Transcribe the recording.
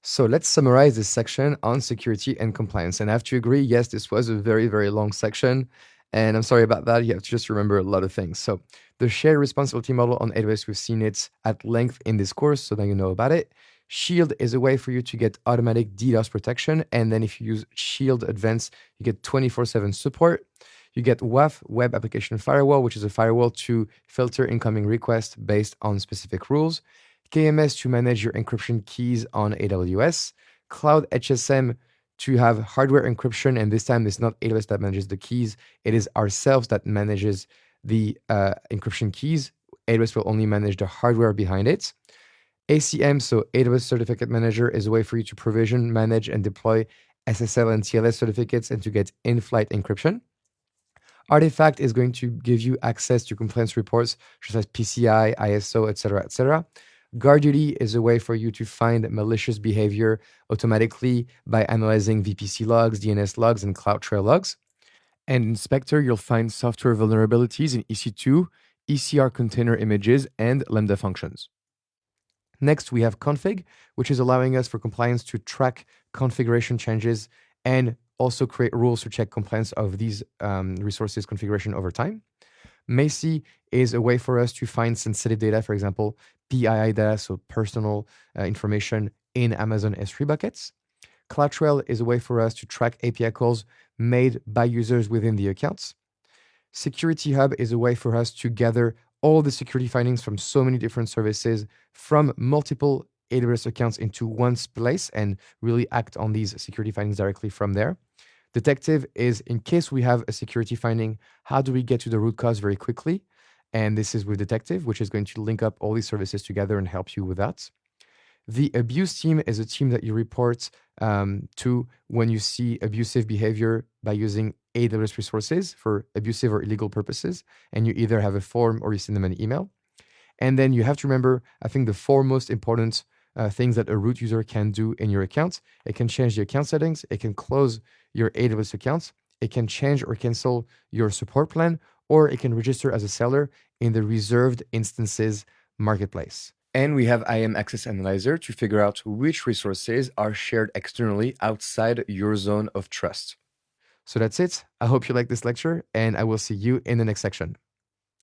So let's summarize this section on security and compliance. And I have to agree, yes, this was a very, very long section. And I'm sorry about that. You have to just remember a lot of things. So the shared responsibility model on AWS, we've seen it at length in this course, so now you know about it. Shield is a way for you to get automatic DDoS protection. And then if you use Shield Advanced, you get 24/7 support. You get WAF, Web Application Firewall, which is a firewall to filter incoming requests based on specific rules. KMS to manage your encryption keys on AWS, Cloud HSM to have hardware encryption, and this time it's not AWS that manages the keys, it is ourselves that manages the encryption keys. AWS will only manage the hardware behind it. ACM, so AWS Certificate Manager, is a way for you to provision, manage, and deploy SSL and TLS certificates and to get in-flight encryption. Artifact is going to give you access to compliance reports such as PCI, ISO, etc., etc. GuardDuty is a way for you to find malicious behavior automatically by analyzing VPC logs, DNS logs, and CloudTrail logs. And Inspector, you'll find software vulnerabilities in EC2, ECR container images, and Lambda functions. Next, we have Config, which is allowing us for compliance to track configuration changes and also create rules to check compliance of these resources configuration over time. Macy is a way for us to find sensitive data, for example, PII data, so personal information in Amazon S3 buckets. CloudTrail is a way for us to track API calls made by users within the accounts. Security Hub is a way for us to gather all the security findings from so many different services from multiple AWS accounts into one place and really act on these security findings directly from there. Detective is in case we have a security finding, how do we get to the root cause very quickly? And this is with Detective, which is going to link up all these services together and help you with that. The abuse team is a team that you report to when you see abusive behavior by using AWS resources for abusive or illegal purposes. And you either have a form or you send them an email. And then you have to remember, I think, the four most important things that a root user can do in your account. It can change the account settings. It can close your AWS accounts. It can change or cancel your support plan, or it can register as a seller in the reserved instances marketplace. And we have IAM Access Analyzer to figure out which resources are shared externally outside your zone of trust. So that's it. I hope you like this lecture, and I will see you in the next section.